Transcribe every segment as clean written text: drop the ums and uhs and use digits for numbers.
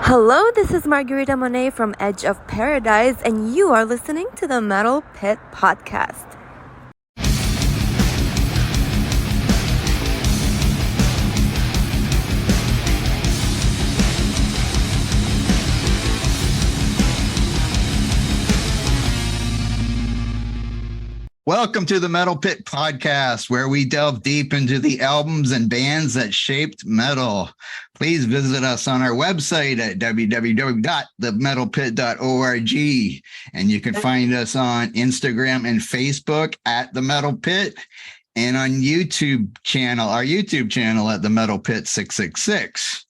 Hello, this is Margarita Monet from Edge of Paradise, and you are listening to the Metal Pit Podcast. Welcome to the Metal Pit Podcast, where we delve deep into the albums and bands that shaped metal. Please visit us on our website at www.themetalpit.org. And you can find us on Instagram and Facebook at The Metal Pit, and on our YouTube channel at The Metal Pit 666.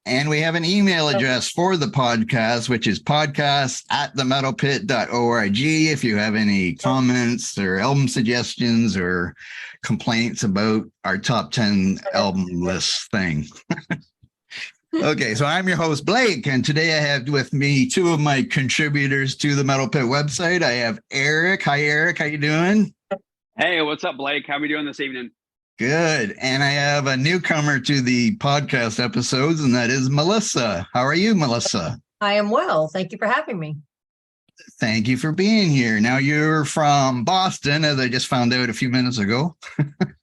And we have an email address for the podcast, which is podcast@themetalpit.org. If you have any comments or album suggestions or complaints about our top 10 album list thing. Okay, so I'm your host, Blake, and today I have with me two of my contributors to the Metal Pit website. I have Eric. Hi, Eric. How you doing? Hey, what's up, Blake? How are we doing this evening? Good. And I have a newcomer to the podcast episodes, and that is Melissa. How are you, Melissa? I am well. Thank you for having me. Thank you for being here. Now, you're from Boston, as I just found out a few minutes ago.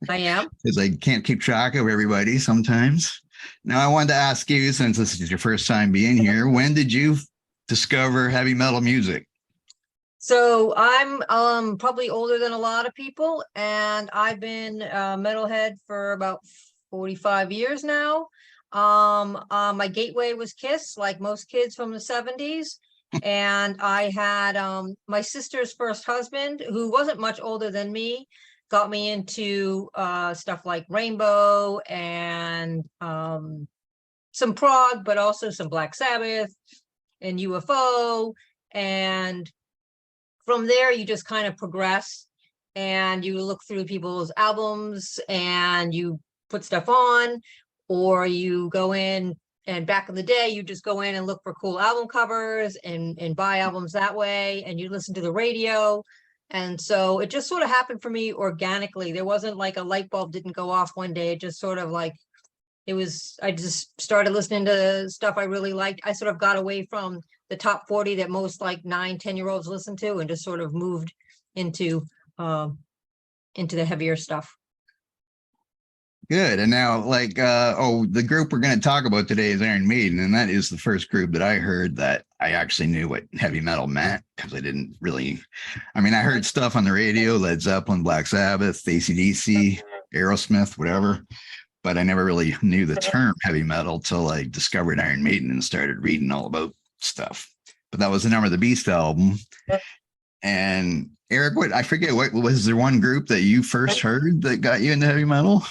I am. Because I can't keep track of everybody sometimes. Now, I wanted to ask you, since this is your first time being here, when did you discover heavy metal music? So I'm probably older than a lot of people, and I've been a metalhead for about 45 years now. My gateway was Kiss, like most kids from the 70s. And I had my sister's first husband, who wasn't much older than me, got me into stuff like Rainbow and some prog, but also some Black Sabbath and UFO. And from there, you just kind of progress and you look through people's albums and you put stuff on, or you go in, and back in the day, you just go in and look for cool album covers and buy albums that way, and you listen to the radio. And so it just sort of happened for me organically. There wasn't like a light bulb didn't go off one day. It just sort of like, I just started listening to stuff I really liked. I sort of got away from the top 40 that most like 9-10-year-olds listen to, and just sort of moved into the heavier stuff. Good. And now, the group we're going to talk about today is Iron Maiden, and that is the first group that I heard that I actually knew what heavy metal meant, because I didn't really, I heard stuff on the radio, Led Zeppelin, Black Sabbath, AC/DC, Aerosmith, whatever, but I never really knew the term heavy metal till I discovered Iron Maiden and started reading all about stuff. But that was the Number of the Beast album. And Eric, I forget, what was there one group that you first heard that got you into heavy metal?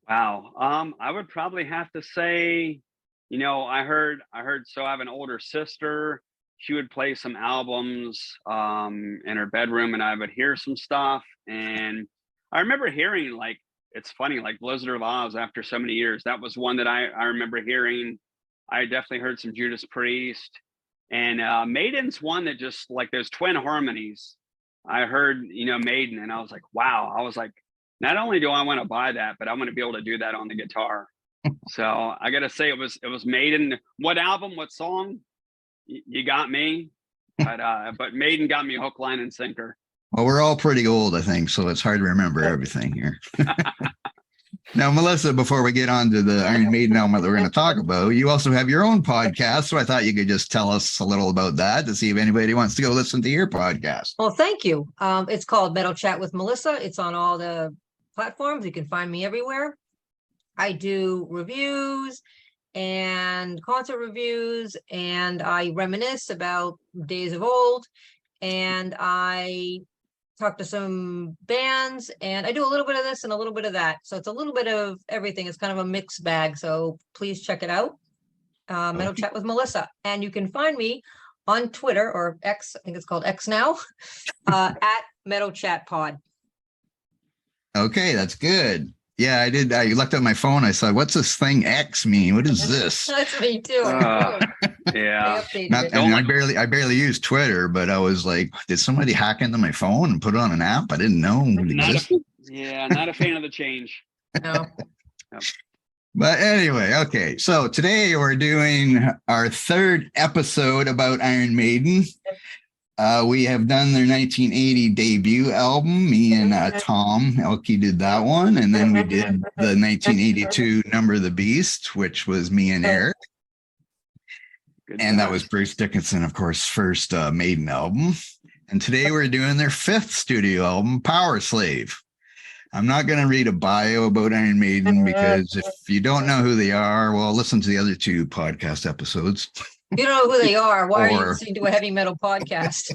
Wow. I would probably have to say, I heard, so I have an older sister. She would play some albums in her bedroom, and I would hear some stuff. And I remember hearing, like, it's funny, like Blizzard of Oz, after so many years, that was one that I remember hearing. I definitely heard some Judas Priest, and Maiden's one that just, like, those twin harmonies. I heard, Maiden, and I was like, wow. I was like, not only do I want to buy that, but I want to be able to do that on the guitar. So I got to say, it was Maiden. What album, what song? You got me, but Maiden got me hook, line, and sinker. Well, we're all pretty old, I think, so it's hard to remember everything here. Now, Melissa, before we get on to the Iron Maiden album that we're going to talk about, you also have your own podcast, so I thought you could just tell us a little about that to see if anybody wants to go listen to your podcast. Well, thank you. It's called Metal Chat with Melissa. It's on all the platforms. You can find me everywhere. I do reviews and concert reviews, and I reminisce about days of old, and I talk to some bands, and I do a little bit of this and a little bit of that. So it's a little bit of everything. It's kind of a mixed bag. So please check it out. Metal Chat with Melissa. And you can find me on Twitter, or X, I think it's called X now, at Metal Chat Pod. Okay, that's good. Yeah, I did. I looked at my phone. I said, what's this thing X mean? What is this? That's me too. Yeah. I barely use Twitter, but I was like, did somebody hack into my phone and put it on an app? I didn't know it existed. Not a fan of the change. No. Yep. But anyway, okay. So today we're doing our third episode about Iron Maiden. We have done their 1980 debut album. Me and Tom Elke did that one. And then we did the 1982 Number of the Beast, which was me and Eric. And that was Bruce Dickinson, of course, first Maiden album. And today we're doing their fifth studio album, Powerslave. I'm not going to read a bio about Iron Maiden because if you don't know who they are, well, listen to the other two podcast episodes. You don't know who they are. Why are you listening to a heavy metal podcast?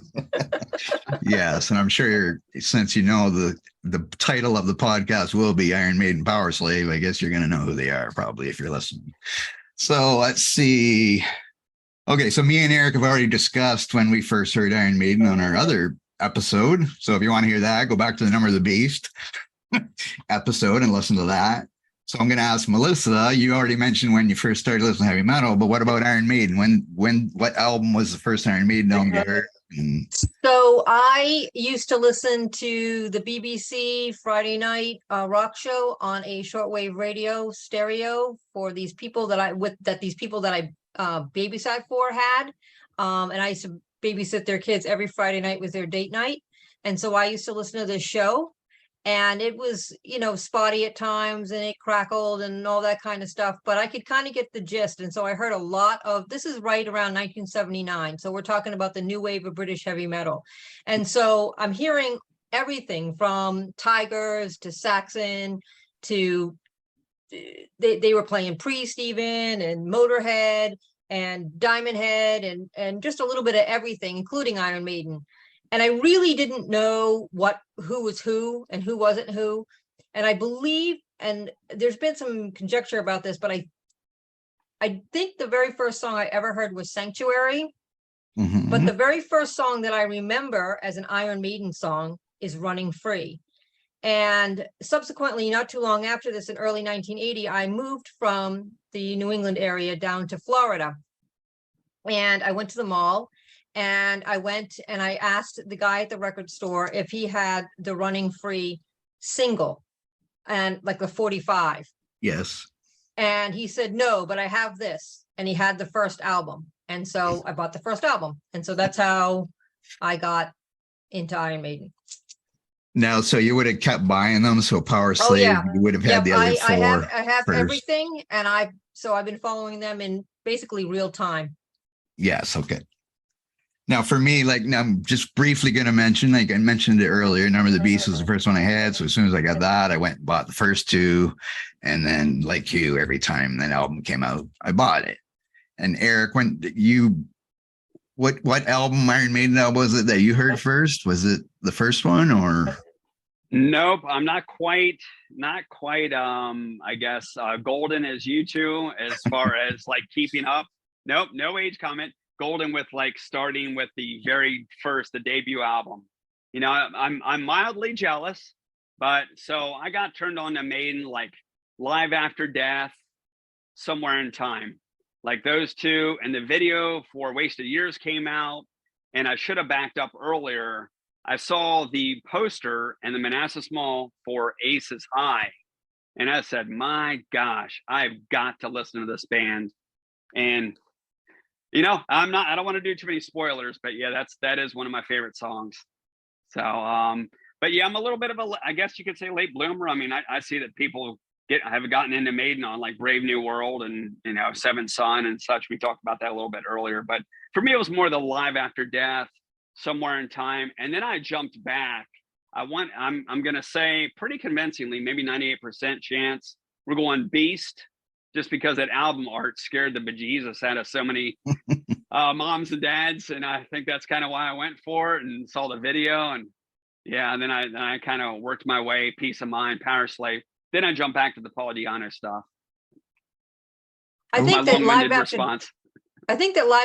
Yes, and I'm sure since you know the title of the podcast will be Iron Maiden Powerslave, I guess you're going to know who they are probably if you're listening. So let's see. Okay, so me and Eric have already discussed when we first heard Iron Maiden on our other episode. So if you want to hear that, go back to the Number of the Beast episode and listen to that. So I'm going to ask Melissa, you already mentioned when you first started listening to heavy metal, but what about Iron Maiden? What album was the first Iron Maiden album you heard? So I used to listen to the BBC Friday night rock show on a shortwave radio stereo for these people that I babysat for had. And I used to babysit their kids every Friday night was their date night. And so I used to listen to this show. And it was, spotty at times and it crackled and all that kind of stuff, but I could kind of get the gist. And so I heard a lot of, this is right around 1979. So we're talking about the new wave of British heavy metal. And so I'm hearing everything from Tigers to Saxon to, they were playing Priest even, and Motorhead and Diamond Head and just a little bit of everything, including Iron Maiden. And I really didn't know who was who and who wasn't who. And I believe, and there's been some conjecture about this, but I think the very first song I ever heard was Sanctuary. Mm-hmm. But the very first song that I remember as an Iron Maiden song is Running Free. And subsequently, not too long after this, in early 1980, I moved from the New England area down to Florida. And I went to the mall. And I went and I asked the guy at the record store if he had the Running Free single and like the 45. Yes. And he said, no, but I have this. And he had the first album. And so I bought the first album. And so that's how I got into Iron Maiden. Now, so you would have kept buying them. So Powerslave, you would have had the other four. I have first. Everything. And I've been following them in basically real time. Yes. Okay. Now, for me, I'm just briefly going to mention, I mentioned it earlier, Number of the Beast was the first one I had. So as soon as I got that, I went and bought the first two. And then, like you, every time that album came out, I bought it. And Eric, what album, Iron Maiden album was it that you heard first? Was it the first one or? Nope, I'm not quite, I guess, golden as you two, as far as keeping up. Nope, no age comment. Golden with starting with the debut album. I'm mildly jealous, but so I got turned on to Maiden Live After Death, Somewhere in Time, those two, and the video for Wasted Years came out, and I should have backed up earlier. I saw the poster in the Manassas Mall for Aces High, and I said, my gosh, I've got to listen to this band. And I don't want to do too many spoilers, but yeah, that is one of my favorite songs. So, but yeah, I'm a little bit of I guess you could say late bloomer. I mean, I see that people have gotten into Maiden on Brave New World and, Seventh Son and such. We talked about that a little bit earlier, but for me, it was more the Live After Death, Somewhere in Time. And then I jumped back. I'm going to say pretty convincingly, maybe 98% chance we're going Beast. Just because that album art scared the bejesus out of so many moms and dads. And I think that's kind of why I went for it and saw the video. And yeah, and then I kind of worked my way, Peace of Mind, Powerslave. Then I jumped back to the Paul Di'Anno stuff. I think that Live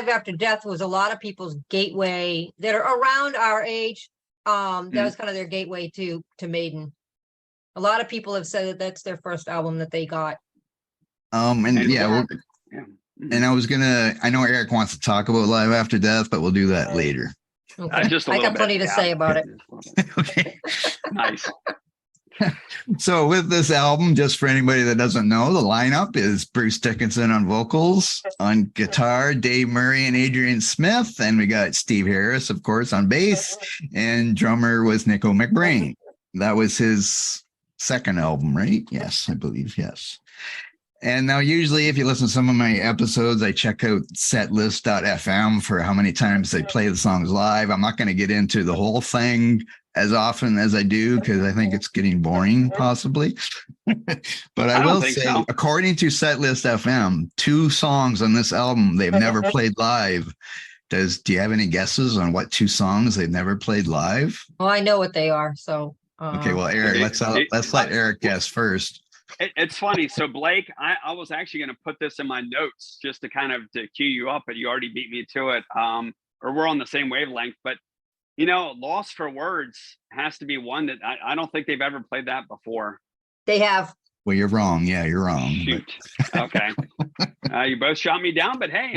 After Death was a lot of people's gateway that are around our age. That was kind of their gateway to Maiden. A lot of people have said that that's their first album that they got. And I know Eric wants to talk about Live After Death, but we'll do that later. Okay. I got plenty to say about it. Okay. Nice. So with this album, just for anybody that doesn't know, the lineup is Bruce Dickinson on vocals, on guitar, Dave Murray and Adrian Smith, and we got Steve Harris, of course, on bass, and drummer was Nico McBrain. That was his second album, right? Yes, I believe, yes. And now usually if you listen to some of my episodes, I check out setlist.fm for how many times they play the songs live. I'm not going to get into the whole thing as often as I do because I think it's getting boring possibly. But I will say, so. According to Setlist FM, 2 songs on this album they've never played live. Do you have any guesses on what 2 songs they've never played live? Well, I know what they are. So okay, well, Eric, let's let Eric guess first. It's funny. So Blake, I was actually going to put this in my notes just to kind of to cue you up, but you already beat me to it. Or we're on the same wavelength. But Lost for Words has to be one that I don't think they've ever played that before. They have. Well, you're wrong. Yeah, you're wrong. Shoot. Okay. You both shot me down, but hey,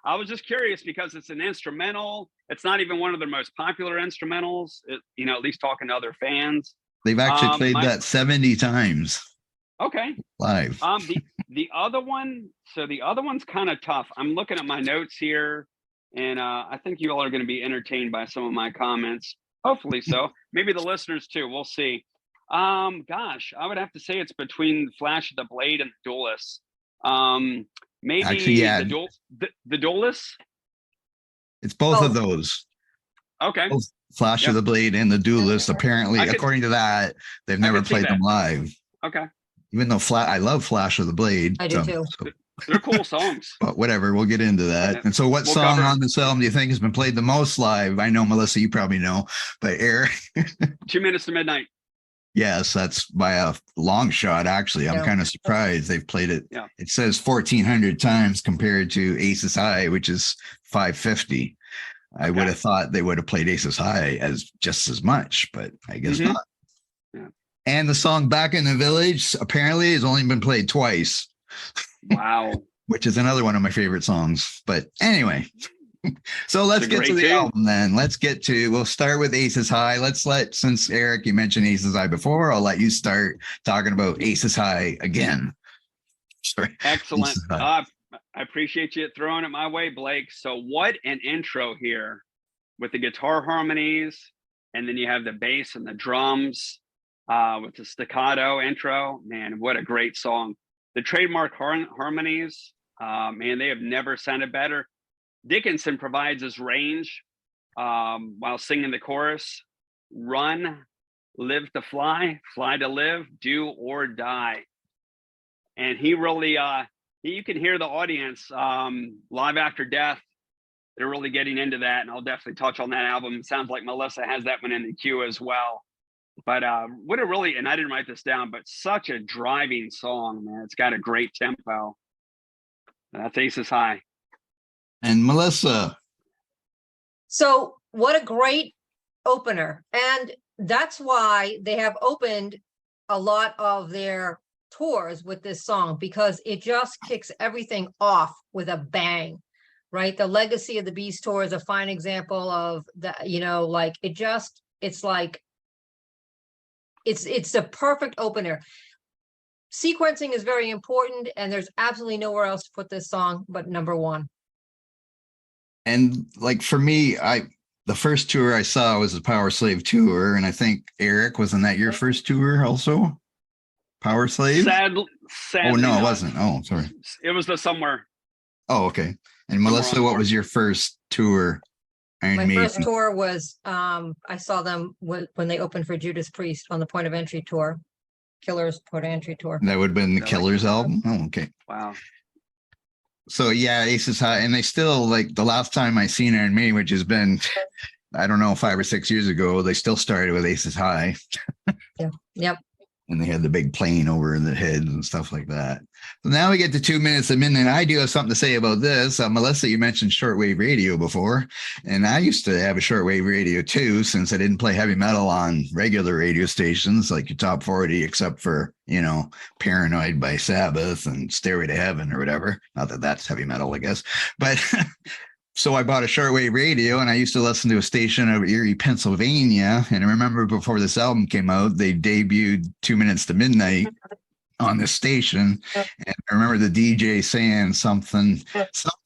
I was just curious because it's an instrumental. It's not even one of their most popular instrumentals. At least talking to other fans. They've actually played that 70 times. Okay. Live. The other one, so the other one's kind of tough. I'm looking at my notes here, and I think you all are going to be entertained by some of my comments. Hopefully so. Maybe the listeners too. We'll see. Gosh, I would have to say it's between Flash of the Blade and the Duelist. Maybe actually, yeah. the Duelist. It's both of those. Okay. Both Flash of the Blade and the Duelist. Apparently, according to that, they've never played them live. Okay. Even though I love Flash of the Blade. I do too. So, they're cool songs. But whatever, we'll get into that. Yeah. And so what song on this album do you think has been played the most live? I know, Melissa, you probably know, but Eric. 2 Minutes to Midnight. Yes, that's by a long shot, actually. I'm kind of surprised they've played it. Yeah. It says 1,400 times compared to Aces High, which is 550. I would have thought they would have played Aces High as just as much, but I guess not. Yeah. And the song Back in the Village apparently has only been played twice. Wow. Which is another one of my favorite songs. But anyway, so let's get to the album then. We'll start with Aces High. Since Eric, you mentioned Aces High before, I'll let you start talking about Aces High again. Sorry. Excellent. I appreciate you throwing it my way, Blake. So what an intro here with the guitar harmonies, and then you have the bass and the drums with the staccato intro. Man, what a great song. The trademark harmonies, man, they have never sounded better. Dickinson provides his range while singing the chorus. Run, live to fly, fly to live, do or die. And he really, you can hear the audience live after death. They're really getting into that. And I'll definitely touch on that album. It sounds like Melissa has that one in the queue as well. But what a really, and I didn't write this down, but such a driving song, man. It's got a great tempo. That's Aces High. And Melissa. So what a great opener. And that's why they have opened a lot of their tours with this song, because it just kicks everything off with a bang, right? The Legacy of the Beast tour is a fine example of that, it's the perfect opener. Sequencing is very important, and there's absolutely nowhere else to put this song but number one. And for me, the first tour I saw was the Powerslave tour, and I think Eric, wasn't that your first tour also? Powerslave? Sadly oh no, it wasn't. Oh, sorry. It was the Somewhere. Oh, okay. And Melissa, what was your first tour? My first tour was I saw them when they opened for Judas Priest on the Point of Entry tour, Killers Point of Entry tour. That would have been the Killers album. Oh, okay. Wow. So yeah, Aces High, and they still, the last time I seen Iron Maiden, which has been, I don't know, 5 or 6 years ago, they still started with Aces High. Yeah. Yep. And they had the big plane over the head and stuff like that. So now we get to 2 minutes a minute. And I do have something to say about this. Melissa, you mentioned shortwave radio before. And I used to have a shortwave radio too, since I didn't play heavy metal on regular radio stations like your Top 40, except for, Paranoid by Sabbath and Stairway to Heaven or whatever. Not that that's heavy metal, I guess. But So I bought a shortwave radio, and I used to listen to a station out of Erie, Pennsylvania. And I remember before this album came out, they debuted 2 Minutes to Midnight on this station. And I remember the DJ saying something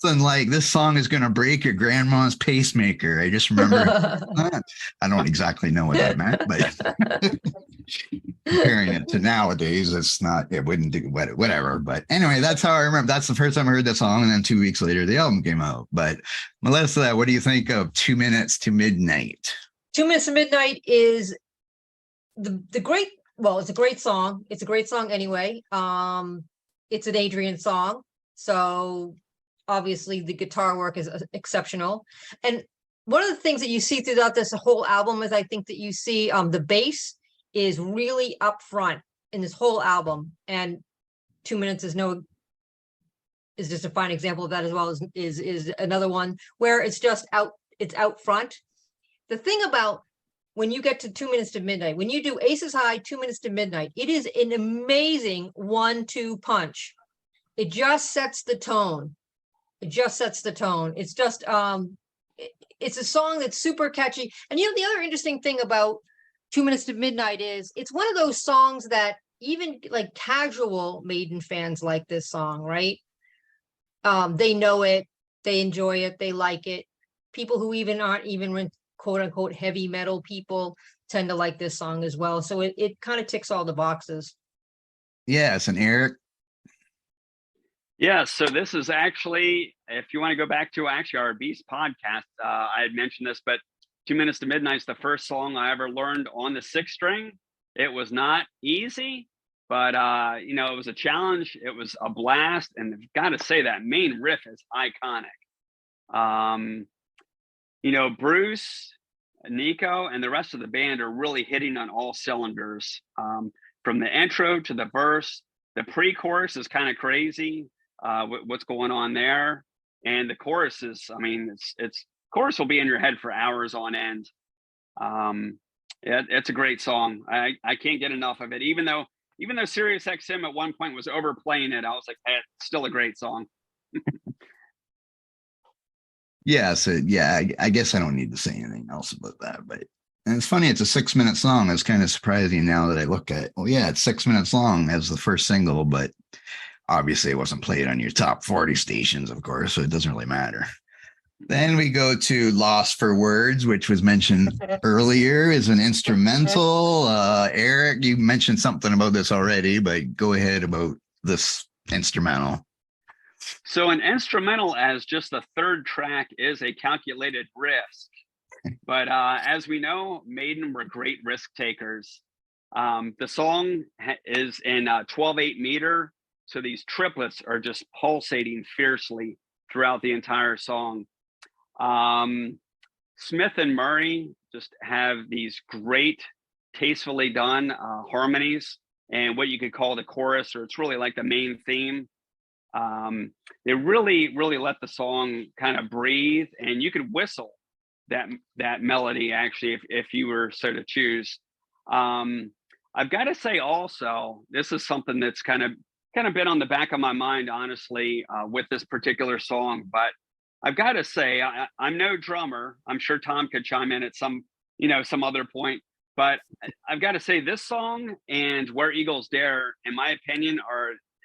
like, "This song is going to break your grandma's pacemaker." I just remember that. I don't exactly know what that meant, but comparing it to nowadays, it wouldn't do whatever. But anyway, that's how I remember. That's the first time I heard that song. And then 2 weeks later, the album came out. But Melissa, what do you think of 2 Minutes to Midnight? 2 Minutes to Midnight is the great, well, it's a great song. It's a great song anyway. It's an Adrian song. So obviously the guitar work is exceptional. And one of the things that you see throughout this whole album is I think that you see the bass is really up front in this whole album. And 2 Minutes is just a fine example of that, as well as is another one where it's out front. The thing about when you get to 2 Minutes to Midnight, when you do Aces High, 2 Minutes to Midnight, it is an amazing 1-2 punch. It just sets the tone. It just sets the tone. It's just, it's a song that's super catchy. And the other interesting thing about 2 Minutes to Midnight is it's one of those songs that even like casual Maiden fans like this song, right? They know it, they enjoy it, they like it. People who even aren't even quote unquote heavy metal people tend to like this song as well. So it kind of ticks all the boxes. Yes, and Eric. Yeah, so this is actually, if you want to go back to actually our Beast podcast, I had mentioned this, but 2 Minutes to Midnight is the first song I ever learned on the 6-string. It was not easy, but it was a challenge. It was a blast, and I've got to say that main riff is iconic. Bruce, Nico, and the rest of the band are really hitting on all cylinders. From the intro to the verse, the pre-chorus is kind of crazy. What's going on there, and the chorus is, it's chorus will be in your head for hours on end. It's a great song. I can't get enough of it. Even though Sirius XM at one point was overplaying it, I was like, hey, it's still a great song. Yeah, so I guess I don't need to say anything else about that. And it's funny, it's a 6-minute song. It's kind of surprising now that I look at it. Well, yeah, it's 6 minutes long as the first single, but obviously it wasn't played on your top 40 stations, of course, so it doesn't really matter. Then we go to Lost for Words, which was mentioned earlier, is an instrumental. Eric, you mentioned something about this already, but go ahead about this instrumental. So an instrumental as just the third track is a calculated risk. But as we know, Maiden were great risk takers. The song is in 12/8 meter. So these triplets are just pulsating fiercely throughout the entire song. Smith and Murray just have these great, tastefully done harmonies and what you could call the chorus, or it's really like the main theme. They really, really let the song kind of breathe, and you could whistle that melody actually if you were so to choose. I've got to say also, this is something that's kind of been on the back of my mind, honestly, with this particular song. But I've got to say, I'm no drummer. I'm sure Tom could chime in at some other point. But I've got to say, this song and Where Eagles Dare, in my opinion,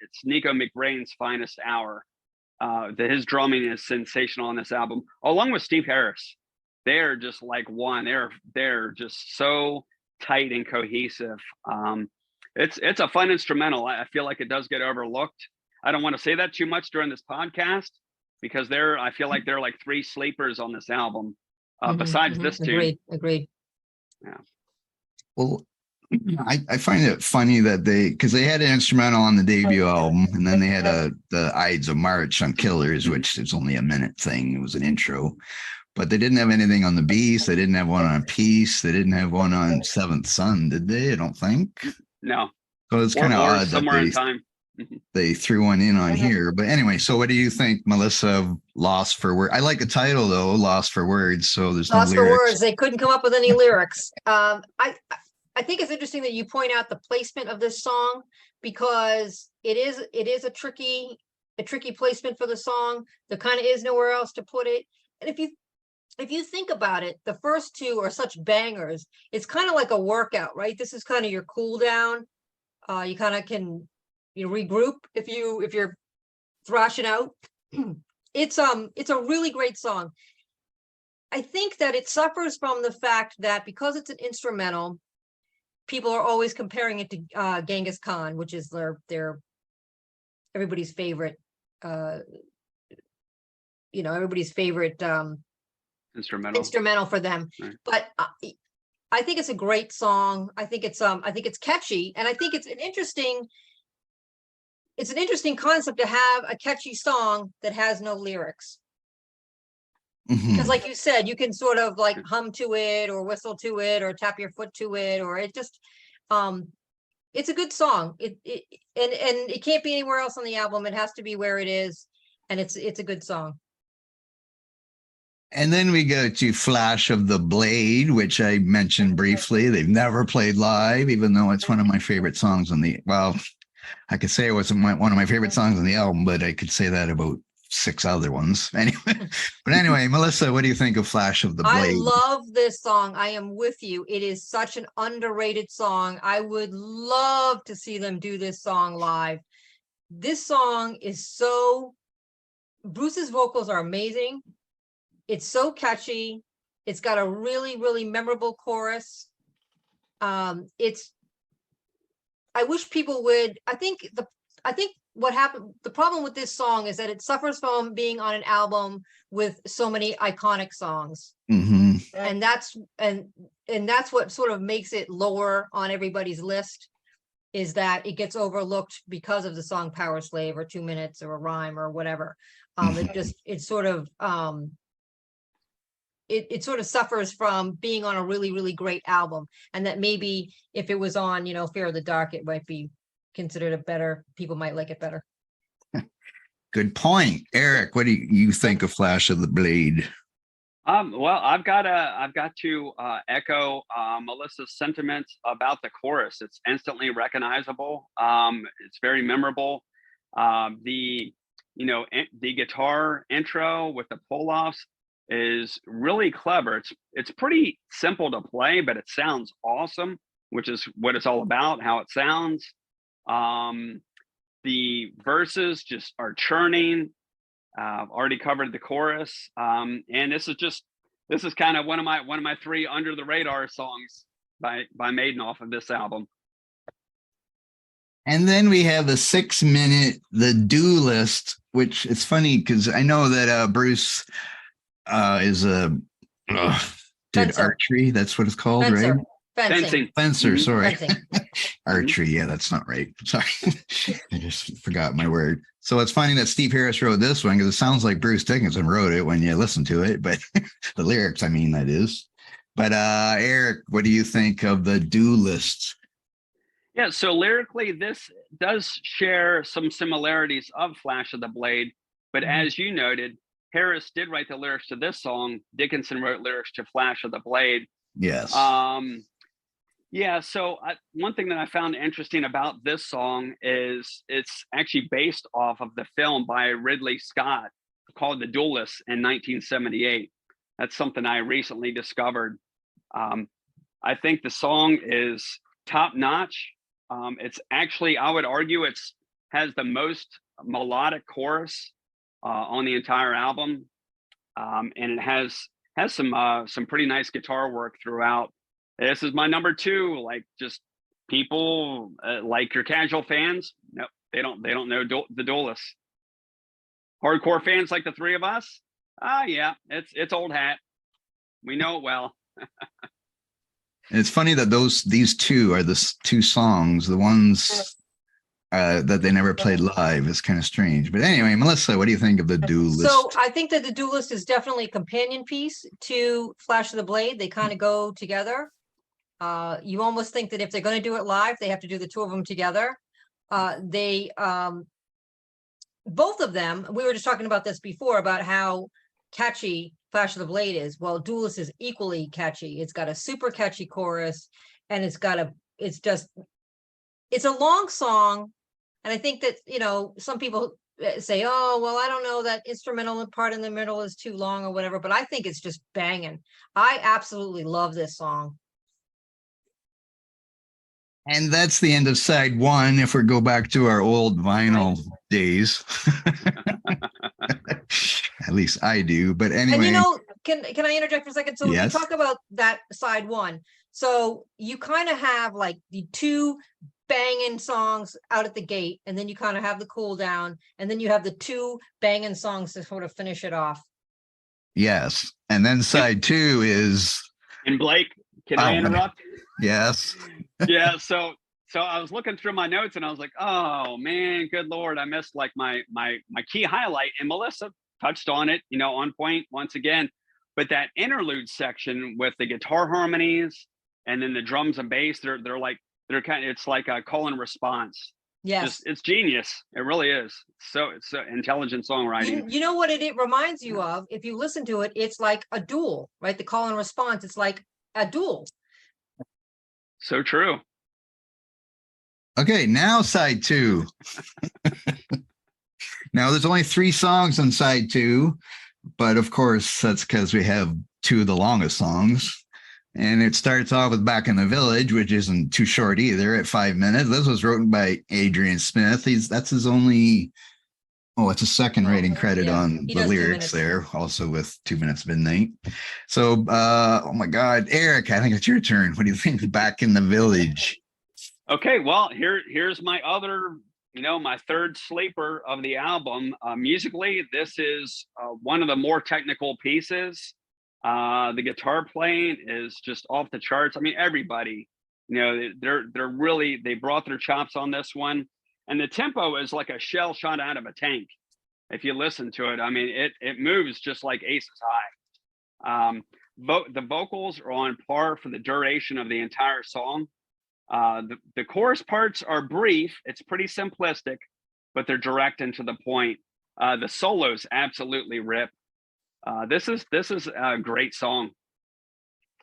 it's Nico McBrain's finest hour. His drumming is sensational on this album, along with Steve Harris. They're just like one. They're just so tight and cohesive. It's a fun instrumental. I feel like it does get overlooked. I don't want to say that too much during this podcast because I feel like they're like three sleepers on this album. Besides this two. Agreed. Yeah. Well, I find it funny that because they had an instrumental on the debut album, and then they had the Ides of March on Killers, which is only a minute thing. It was an intro, but they didn't have anything on the Beast. They didn't have one on Peace. They didn't have one on Seventh Son, did they? I don't think. No. So it's kind of odd somewhere that in time. They threw one in on here. But anyway, so what do you think, Melissa, of Lost for Words? I like the title though, Lost for Words. So there's no lyrics. Lost for Words. They couldn't come up with any lyrics. I think it's interesting that you point out the placement of this song, because it is a tricky placement for the song. There kind of is nowhere else to put it. if you think about it, the first two are such bangers. It's kind of like a workout, right? This is kind of your cool down. You kind of can regroup if you're thrashing out. It's a really great song. I think that it suffers from the fact that because it's an instrumental, people are always comparing it to Genghis Khan, which is their everybody's favorite everybody's favorite instrumental for them. Right. But I think it's a great song. I think it's catchy, and I think it's an interesting concept to have a catchy song that has no lyrics. Because like you said, you can sort of like hum to it or whistle to it or tap your foot to it, or it just it's a good song. And it can't be anywhere else on the album. It has to be where it is, and it's a good song. And then we go to Flash of the Blade, which I mentioned briefly. They've never played live, even though it's one of my favorite songs on the, well, I could say it wasn't one of my favorite songs on the album, but I could say that about 6 other ones. Anyway, Melissa, what do you think of Flash of the Blade? I love this song. I am with you. It is such an underrated song. I would love to see them do this song live. This song is Bruce's vocals are amazing. It's so catchy. It's got a really, really memorable chorus. I wish people would, I think what happened, the problem with this song is that it suffers from being on an album with so many iconic songs. Mm-hmm. And that's what sort of makes it lower on everybody's list, is that it gets overlooked because of the song Powerslave or 2 Minutes or a Rhyme or whatever. It sort of suffers from being on a really, really great album. And that maybe if it was on, Fear of the Dark, it might be considered people might like it better. Good point. Eric, what do you think of Flash of the Blade? Well, I've got to echo Melissa's sentiments about the chorus. It's instantly recognizable. It's very memorable. The guitar intro with the pull-offs is really clever. It's pretty simple to play, but it sounds awesome, which is what it's all about, how it sounds. The verses just are churning. I've already covered the chorus, and this is kind of one of my 3 under the radar songs by Maiden off of this album. And then we have a 6-minute The Duelist, which it's funny because I know that Bruce is did archery. That's what it's called, Fencer. right? Fencing. Fencer, sorry. Fencing. Archery, yeah, that's not right. Sorry. I just forgot my word. So it's funny that Steve Harris wrote this one because it sounds like Bruce Dickinson wrote it when you listen to it, but the lyrics, I mean, that is. But Eric, what do you think of The Duelist? Yeah, so lyrically, this does share some similarities of Flash of the Blade, but as you noted, Harris did write the lyrics to this song. Dickinson wrote lyrics to Flash of the Blade. Yes. Yeah, so one thing that I found interesting about this song is it's actually based off of the film by Ridley Scott called The Duelist in 1978. That's something I recently discovered. I think the song is top notch. It's actually, I would argue, has the most melodic chorus on the entire album, and it has some pretty nice guitar work throughout. This is my number 2. Like, just people like your casual fans, no, they don't know The Duelist. Hardcore fans like the 3 of us, yeah, it's old hat. We know it well. And it's funny that these 2 are the 2 songs, the ones that they never played live. Is kind of strange. But anyway, Melissa, what do you think of The Duelist? So I think that The Duelist is definitely a companion piece to Flash of the Blade. They kind of go together. You almost think that if they're going to do it live, they have to do the 2 of them together. Both of them, we were just talking about this before, about how catchy Flash of the Blade is. Well, Duelist is equally catchy. It's got a super catchy chorus, and it's a long song. And I think that, some people say, oh, well, I don't know, that instrumental part in the middle is too long or whatever, but I think it's just banging. I absolutely love this song. And that's the end of side one. If we go back to our old vinyl days, at least I do. But anyway, and can I interject for a second? So when you yes. talk about that side one, so you kind of have like the two banging songs out at the gate, and then you kind of have the cool down, and then you have the two banging songs to sort of finish it off. Yes, and then side two is. And Blake, can I interrupt? Yes. Yeah. So I was looking through my notes and I was like, oh man, good Lord, I missed like my key highlight. And Melissa touched on it, on point once again. But that interlude section with the guitar harmonies and then the drums and bass, they're it's like a call and response. Yes, it's genius. It really is. It's so intelligent songwriting. You know what it reminds you of? If you listen to it, it's like a duel, right? The call and response, it's like a duel. So true. Okay, now side two. Now there's only 3 songs on side two, but of course that's because we have 2 of the longest songs. And it starts off with Back in the Village, which isn't too short either, at 5 minutes. This was written by Adrian Smith. That's his only, it's a second writing credit on the lyrics there, also with 2 Minutes Midnight. So, oh my God, Eric, I think it's your turn. What do you think of Back in the Village? Okay, well, here's my other, my third sleeper of the album. Musically, this is one of the more technical pieces. The guitar playing is just off the charts. I mean, everybody, they brought their chops on this one, and the tempo is like a shell shot out of a tank. If you listen to it, I mean, it moves just like Aces High. The vocals are on par for the duration of the entire song. The chorus parts are brief. It's pretty simplistic, but they're direct and to the point. The solos absolutely rip. This is a great song.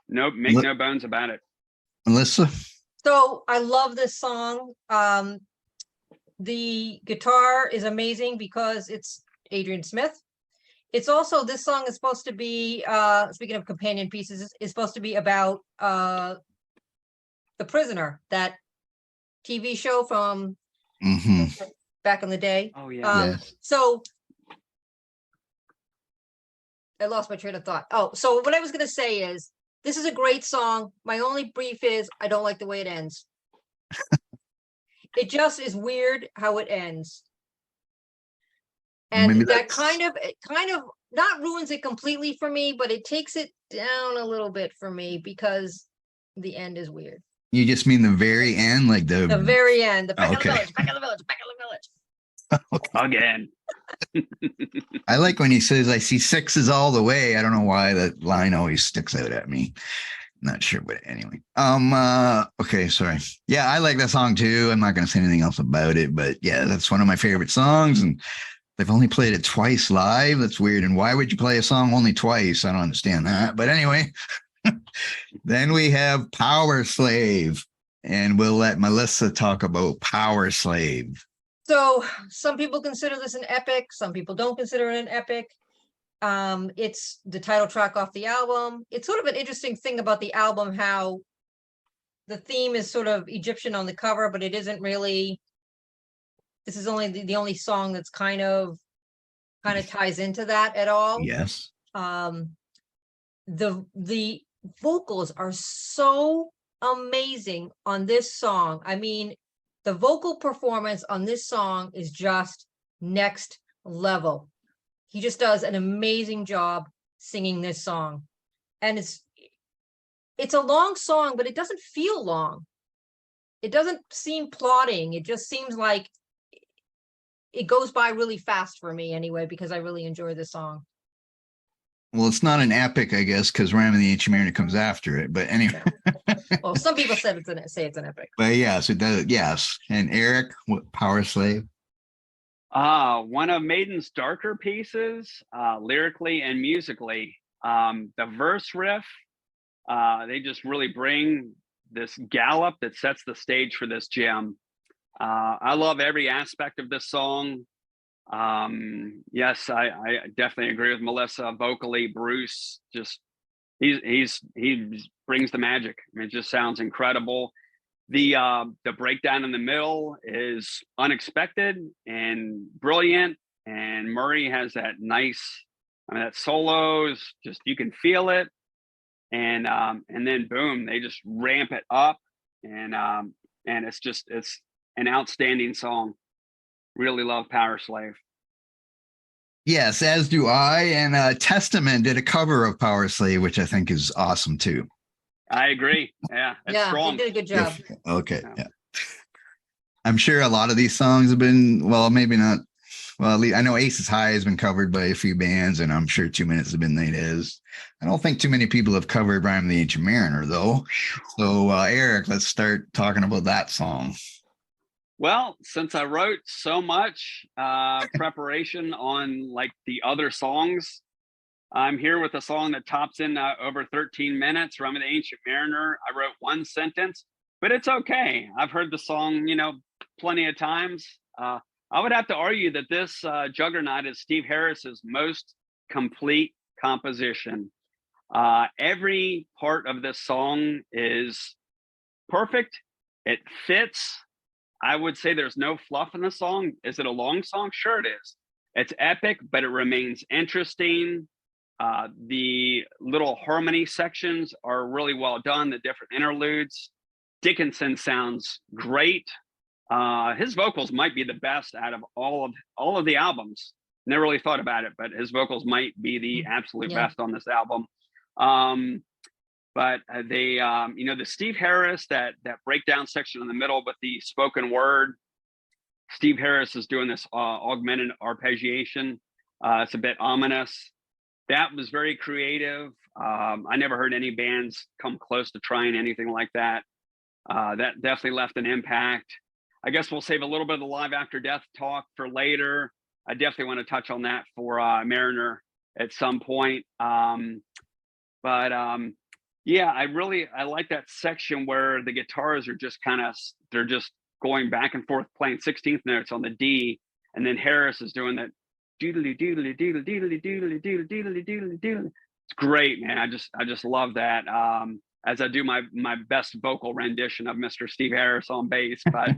No bones about it. Melissa? So I love this song. The guitar is amazing because it's Adrian Smith. It's also, this song is supposed to be, speaking of companion pieces, is supposed to be about The Prisoner, that TV show from back in the day. Oh yeah. Yes. So I lost my train of thought. Oh, so what I was going to say is, this is a great song. My only brief is I don't like the way it ends. It just is weird how it ends. And that kind of not ruins it completely for me, but it takes it down a little bit for me because the end is weird. You just mean the very end, like the very end, the back of the village, back of the village, back of the village. Again. I like when he says, I see sixes all the way. I don't know why that line always sticks out at me. Not sure, but anyway. Okay, sorry. Yeah, I like that song too. I'm not going to say anything else about it, but yeah, that's one of my favorite songs, and they've only played it twice live. That's weird. And why would you play a song only twice? I don't understand that. But anyway, then we have Powerslave, and we'll let Melissa talk about Powerslave. So some people consider this an epic. Some people don't consider it an epic. It's the title track off the album. It's sort of an interesting thing about the album, how the theme is sort of Egyptian on the cover, but it isn't really. This is only the only song that's kind of ties into that at all. Yes. The vocals are so amazing on this song. I mean, the vocal performance on this song is just next level. He just does an amazing job singing this song. And it's a long song, but it doesn't feel long. It doesn't seem plodding. It just seems like it goes by really fast for me anyway, because I really enjoy this song. Well, it's not an epic, I guess, because Ram and the Ancient Mariner comes after it. But anyway. Well, some people say it's an epic. But yes, it does. Yes. And Eric, what, Powerslave? One of Maiden's darker pieces, lyrically and musically. The verse riff, they just really bring this gallop that sets the stage for this gem. I love every aspect of this song. Yes, I definitely agree with Melissa. Vocally, Bruce just he brings the magic. I mean, it just sounds incredible. The breakdown in the middle is unexpected and brilliant, and Murray has that nice, I mean, that solos, just you can feel it, and then boom, they just ramp it up, and it's an outstanding song. Really love Powerslave. Yes, as do I. And Testament did a cover of Powerslave, which I think is awesome too. I agree. Yeah, it's Yeah, strong. they did a good job. Okay. Yeah. Yeah. I'm sure a lot of these songs have been, well, maybe not. Well, at least I know Aces High has been covered by a few bands, and I'm sure 2 Minutes of Midnight is. I don't think too many people have covered Rhyme of the Ancient Mariner, though. So, Eric, let's start talking about that song. Well, since I wrote so much preparation on like the other songs, I'm here with a song that tops in over 13 minutes. Rhyme of the Ancient Mariner. I wrote one sentence, but it's okay. I've heard the song, plenty of times. I would have to argue that this Juggernaut is Steve Harris's most complete composition. Every part of this song is perfect. It fits. I would say there's no fluff in the song. Is it a long song? Sure it is. It's epic, but it remains interesting. The little harmony sections are really well done, the different interludes. Dickinson sounds great. His vocals might be the best out of all of the albums. Never really thought about it, but his vocals might be the absolute best on this album. But the Steve Harris, that breakdown section in the middle with the spoken word, Steve Harris is doing this augmented arpeggiation. It's a bit ominous. That was very creative. I never heard any bands come close to trying anything like that. That definitely left an impact. I guess we'll save a little bit of the Live After Death talk for later. I definitely want to touch on that for Mariner at some point. Yeah, I like that section where the guitars are just they're just going back and forth playing 16th notes on the D, and then Harris is doing that doodly doodly doodly doodly doodly doodly doodly doodly doodly. It's great, man. I just love that. As I do my best vocal rendition of Mr. Steve Harris on bass, but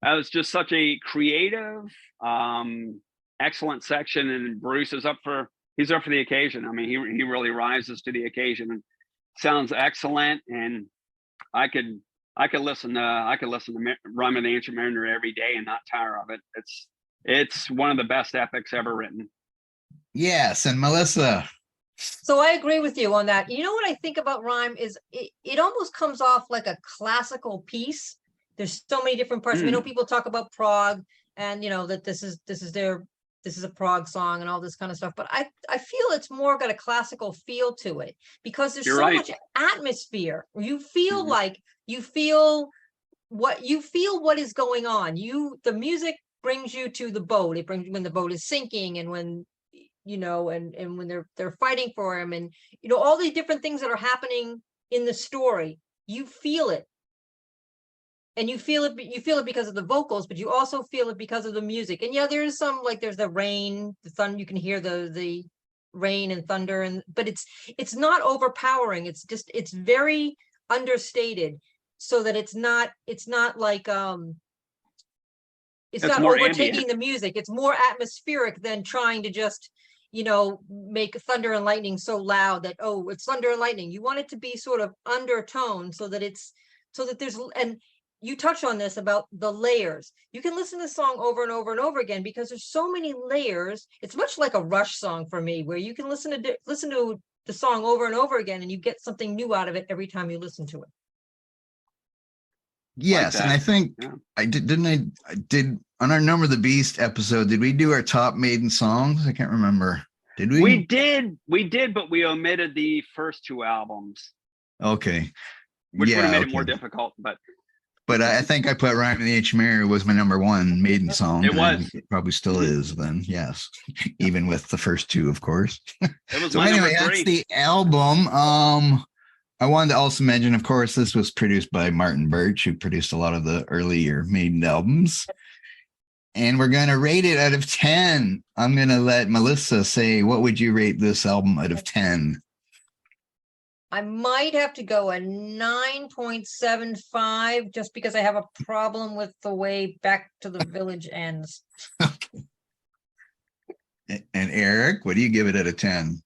that was just such a creative, excellent section, and Bruce is he's up for the occasion. I mean, he really rises to the occasion and sounds excellent. And I could listen to Rhyme of the Ancient Mariner every day and not tire of it. It's one of the best epics ever written. Yes, and Melissa. So I agree with you on that. You know what I think about Rhyme is it almost comes off like a classical piece. There's so many different parts. I know people talk about prog and that this is a prog song and all this kind of stuff, but I feel it's more got a classical feel to it because there's much atmosphere. You feel like you feel what is going on. The music brings you to the boat. It brings when the boat is sinking and when and when they're fighting for him and all these different things that are happening in the story. You feel it. And you feel it because of the vocals, but you also feel it because of the music. And there's there's the rain, the thunder, you can hear the rain and thunder, but it's not overpowering. It's very understated so that it's not like it's not overtaking ambient. The music. It's more atmospheric than trying to just make thunder and lightning so loud that it's thunder and lightning. You want it to be sort of undertone so that there's and you touch on this about the layers. You can listen to the song over and over and over again because there's so many layers. It's much like a Rush song for me, where you can listen to the song over and over again, and you get something new out of it every time you listen to it. Yes, and I think I did on our Number of the Beast episode. Did we do our top Maiden songs? I can't remember. Did we? We did, but we omitted the first two albums. Okay, which would have made it more difficult, But I think I put Rhyme of the Ancient Mariner was my number one Maiden song. It was. It probably still is then, yes. Even with the first two, of course. It was so anyway, that's the album. I wanted to also mention, of course, this was produced by Martin Birch, who produced a lot of the earlier Maiden albums. And we're going to rate it out of 10. I'm going to let Melissa say, what would you rate this album out of 10? I might have to go a 9.75 just because I have a problem with the way Back to the Village ends. And Eric, what do you give it out of 10?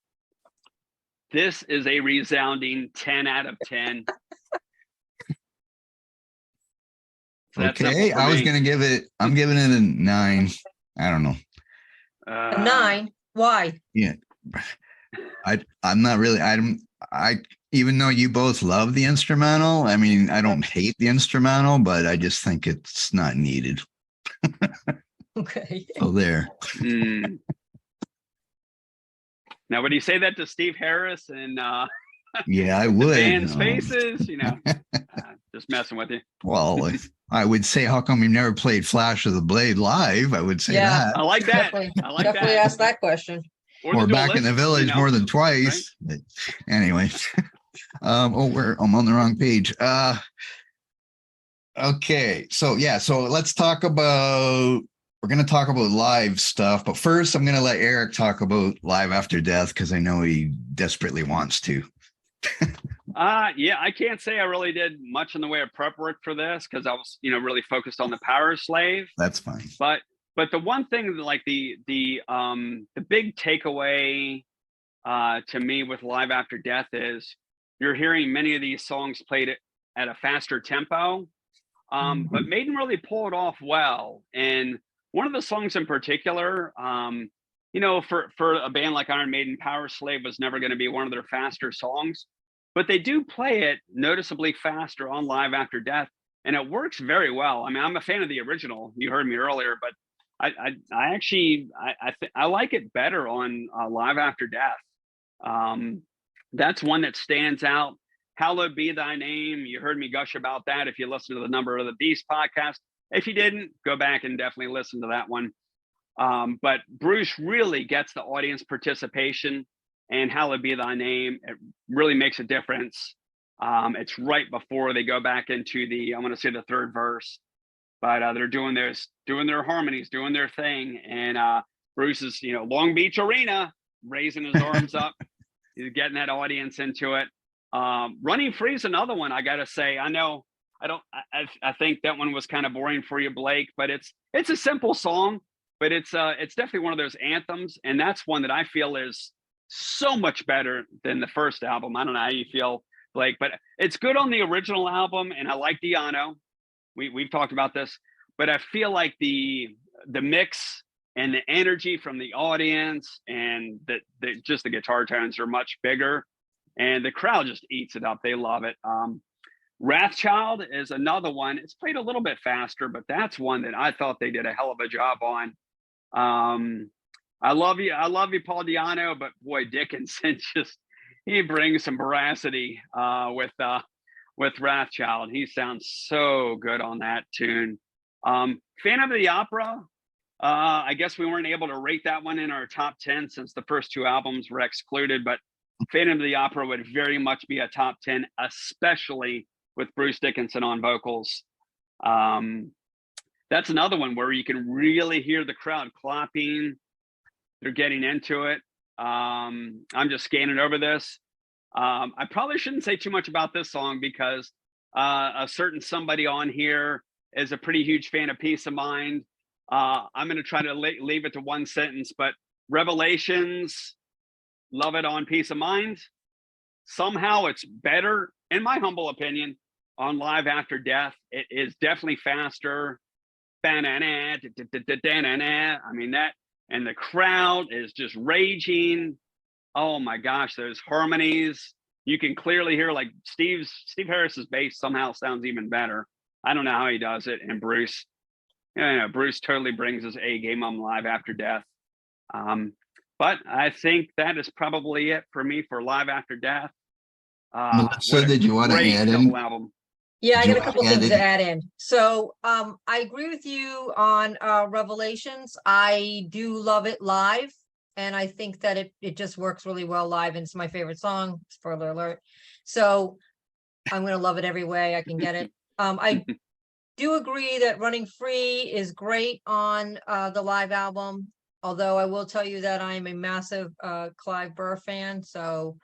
This is a resounding 10 out of 10. So Okay, I was going to give it, I'm giving it a 9. I don't know. A 9? Why? Yeah. I'm not really, even though you both love the instrumental, I mean, I don't hate the instrumental, but I just think it's not needed. Okay. So there. Now, would you say that to Steve Harris and yeah, I would. Band's faces, just messing with you. Well, I would say, how come you never played Flash of the Blade live? I would say that. I like that. Definitely ask that question. Or Back in the Village more than twice. Right? But anyway, I'm on the wrong page. Okay, so let's talk about. We're going to talk about live stuff, but first I'm going to let Eric talk about Live After Death because I know he desperately wants to. Yeah, I can't say I really did much in the way of prep work for this because I was, really focused on the Powerslave. That's fine. But the one thing, like the big takeaway to me with Live After Death is you're hearing many of these songs played at a faster tempo, but Maiden really pulled off well. And one of the songs in particular, for a band like Iron Maiden, Powerslave was never going to be one of their faster songs, but they do play it noticeably faster on Live After Death, and it works very well. I mean, I'm a fan of the original. You heard me earlier, but I actually I like it better on Live After Death. That's one that stands out. Hallowed Be Thy Name. You heard me gush about that if you listen to the Number of the Beast podcast. If you didn't, go back and definitely listen to that one. But Bruce really gets the audience participation, and Hallowed Be Thy Name, it really makes a difference. It's right before they go back into I want to say the third verse, but they're doing their harmonies, doing their thing. And Bruce is, Long Beach Arena, raising his arms up. He's getting that audience into it. Running Free is another one. I got to say, I think that one was kind of boring for you, Blake, but it's a simple song, but it's definitely one of those anthems. And that's one that I feel is so much better than the first album. I don't know how you feel, Blake, but it's good on the original album. And I like Diano. We've talked about this, but I feel like the mix and the energy from the audience and just the guitar tones are much bigger, and the crowd just eats it up. They love it. Wrathchild is another one. It's played a little bit faster, but that's one that I thought they did a hell of a job on. I love you, Paul Diano, but boy, Dickinson he brings some veracity with Wrathchild. He sounds so good on that tune. Phantom of the Opera. I guess we weren't able to rate that one in our top 10 since the first two albums were excluded, but Phantom of the Opera would very much be a top 10, especially with Bruce Dickinson on vocals. That's another one where you can really hear the crowd clapping. They're getting into it. I'm just scanning over this. I probably shouldn't say too much about this song because a certain somebody on here is a pretty huge fan of Peace of Mind. I'm going to try to leave it to one sentence, but Revelations, love it on Peace of Mind. Somehow it's better, in my humble opinion, on Live After Death. It is definitely faster. I mean, that, and the crowd is just raging. Oh my gosh, those harmonies. You can clearly hear, like, Steve Harris's bass somehow sounds even better. I don't know how he does it. And Bruce, Bruce totally brings his A game on Live After Death. But I think that is probably it for me for Live After Death. So did you want to add in? Album. Yeah, I got a couple things to add in. So I agree with you on Revelations. I do love it live, and I think that it just works really well live, and it's my favorite song, spoiler alert. So I'm gonna love it every way I can get it. do agree that Running Free is great on the live album. Although I will tell you that I am a massive Clive Burr fan, so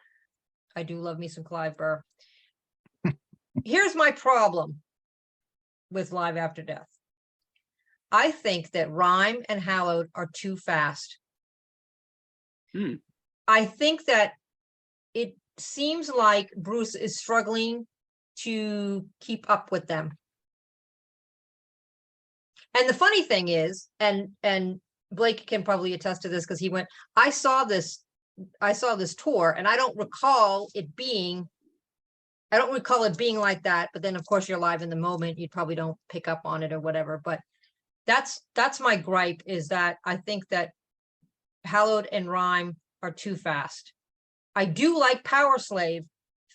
I do love me some Clive Burr. Here's my problem with Live After Death. I think that Rhyme and Hallowed are too fast. I think that it seems like Bruce is struggling to keep up with them. And the funny thing is, and Blake can probably attest to this because he went, I saw this tour and I don't recall it being like that. But then of course you're live in the moment. You probably don't pick up on it or whatever. But that's my gripe, is that I think that Hallowed and Rhyme are too fast. I do like Powerslave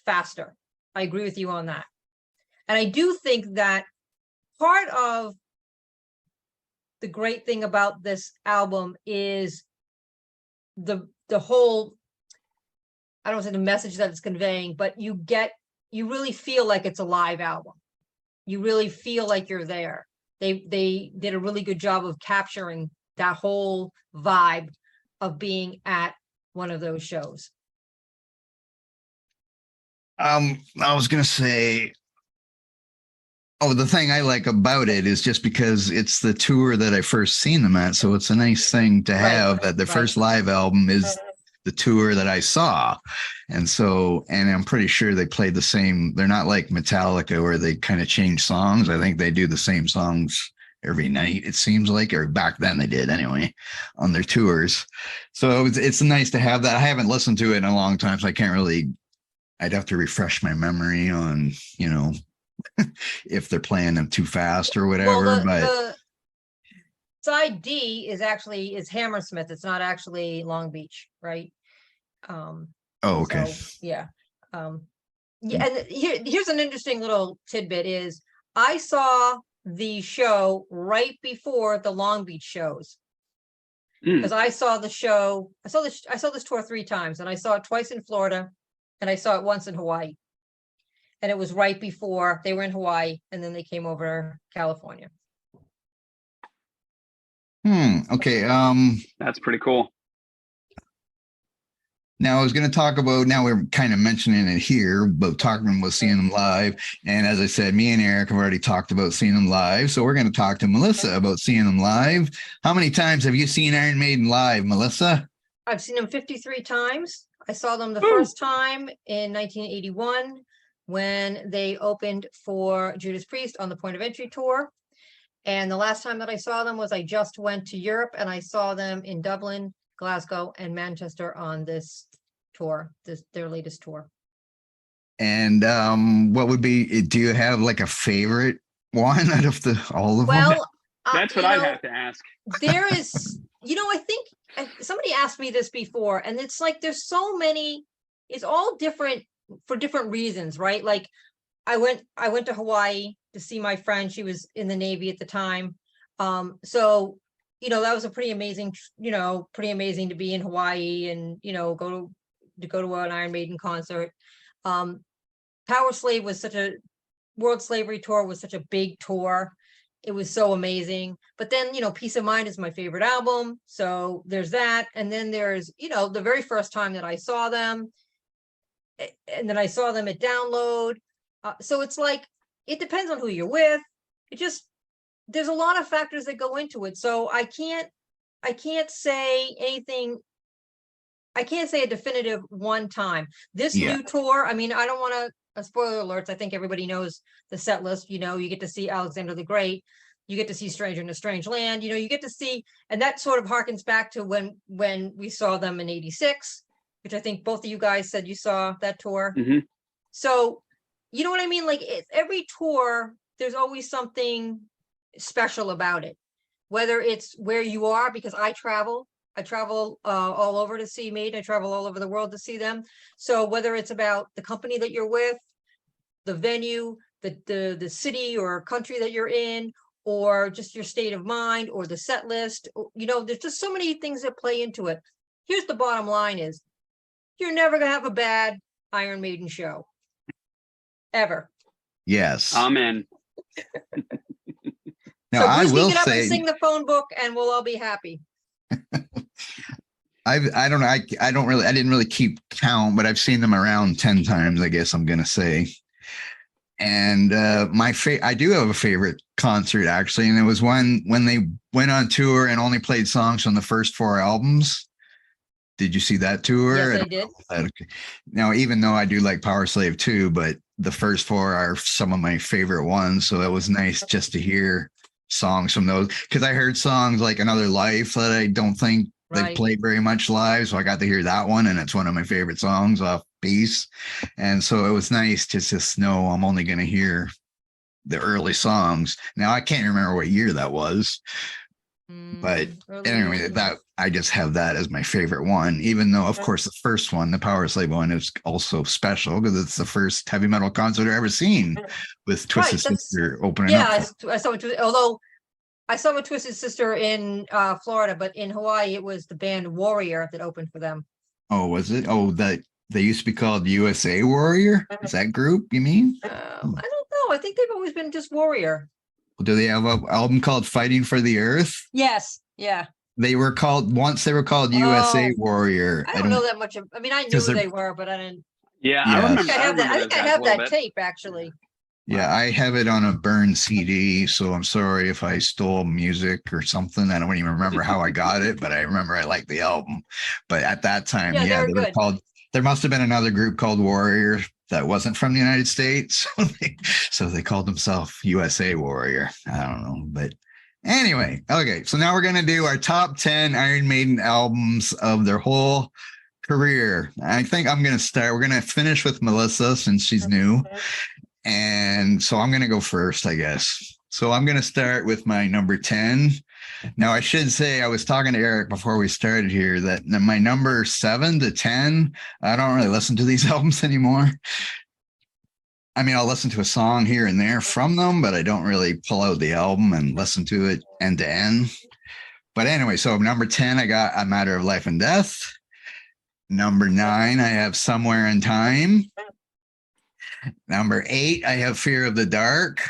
faster. I agree with you on that. And I do think that part of the great thing about this album is the whole, I don't want to say the message that it's conveying, but you really feel like it's a live album. You really feel like you're there. They did a really good job of capturing that whole vibe of being at one of those shows. I was gonna say, the thing I like about it is just because it's the tour that I first seen them at. So it's a nice thing to have that the first live album is the tour that I saw. And I'm pretty sure they played the same. They're not like Metallica where they kind of change songs. I think they do the same songs every night, it seems like, or back then they did anyway, on their tours. So it's nice to have that. I haven't listened to it in a long time, so I can't really, I'd have to refresh my memory on, if they're playing them too fast or whatever. Well, but the side D is Hammersmith. It's not actually Long Beach, right? okay. So, yeah. And here's an interesting little tidbit is I saw the show right before the Long Beach shows. Because I saw the show, I saw this tour 3 times, and I saw it twice in Florida and I saw it once in Hawaii. And it was right before they were in Hawaii, and then they came over to California. Okay. That's pretty cool. Now I was going to talk about, now we're kind of mentioning it here, but talking about seeing them live. And as I said, me and Eric have already talked about seeing them live. So we're going to talk to Melissa about seeing them live. How many times have you seen Iron Maiden live, Melissa? I've seen them 53 times. I saw them the first time in 1981 when they opened for Judas Priest on the Point of Entry tour. And the last time that I saw them was I just went to Europe, and I saw them in Dublin, Glasgow, and Manchester on this tour, their latest tour. And what would be, do you have like a favorite one out of all of them? Well, that's what I'd have to ask. There is, I think somebody asked me this before, and it's like there's so many, it's all different for different reasons, right? Like I went to Hawaii to see my friend. She was in the Navy at the time. So that was a pretty amazing to be in Hawaii and go to an Iron Maiden concert. Powerslave was World Slavery Tour was such a big tour. It was so amazing. But then, Peace of Mind is my favorite album. So there's that. And then there's, the very first time that I saw them, and then I saw them at Download. So it's like, it depends on who you're with. There's a lot of factors that go into it. So I can't say anything. I can't say a definitive one time. This new tour, I mean, I don't want to, spoiler alerts. I think everybody knows the set list. You get to see Alexander the Great. You get to see Stranger in a Strange Land. You get to see, and that sort of harkens back to when we saw them in '86, which I think both of you guys said you saw that tour. Mm-hmm. So, you know what I mean? Like every tour, there's always something special about it, whether it's where you are, because I travel all over to see Maiden. I travel all over the world to see them. So whether it's about the company that you're with, the venue, the city or country that you're in, or just your state of mind, or the set list, there's just so many things that play into it. Here's the bottom line is, you're never gonna have a bad Iron Maiden show. Ever. Yes. Amen. Now, So I Bruce will can get up and say, sing the phone book and we'll all be happy. I don't know. I didn't really keep count, but I've seen them around 10 times, I guess I'm going to say. And I do have a favorite concert actually, and it was one when they went on tour and only played songs from the first 4 albums. Did you see that tour? Yes, I did. Now, even though I do like Powerslave too, but the first 4 are some of my favorite ones. So it was nice just to hear songs from those, because I heard songs like Another Life that I don't think they've Right. played very much live. So I got to hear that one, and it's one of my favorite songs off Peace. And so it was nice to just know I'm only going to hear the early songs. Now I can't remember what year that was, but anyway, that I just have that as my favorite one, even though of course the first one, the Powerslave one, is also special because it's the first heavy metal concert I've ever seen with Twisted Sister opening up. I saw it, although I saw a Twisted Sister in Florida, but in Hawaii it was the band Warrior that opened for them. Oh, was it? Oh, that they used to be called USA Warrior. Is that group you mean? I don't know. I think they've always been just Warrior. Do they have an album called Fighting for the Earth? Yes. Yeah. They were called USA Warrior. I don't know that much. I mean, I knew who they were, but I didn't. Yeah, I remember. I think I have that tape actually. Yeah, I have it on a burned CD, so I'm sorry if I stole music or something. I don't even remember how I got it, but I remember I liked the album. But at that time, they were called. There must have been another group called Warrior that wasn't from the United States, so they called themselves USA Warrior. I don't know, but anyway, okay. So now we're gonna do our top 10 Iron Maiden albums of their whole career. I think I'm gonna start. We're gonna finish with Melissa since she's new. And so I'm going to go first, I guess. So I'm going to start with my number 10. Now, I should say, I was talking to Eric before we started here that my number 7 to 10, I don't really listen to these albums anymore. I mean, I'll listen to a song here and there from them, but I don't really pull out the album and listen to it end to end. But anyway, so number 10, I got A Matter of Life and Death. Number 9, I have Somewhere in Time. Number 8, I have Fear of the Dark.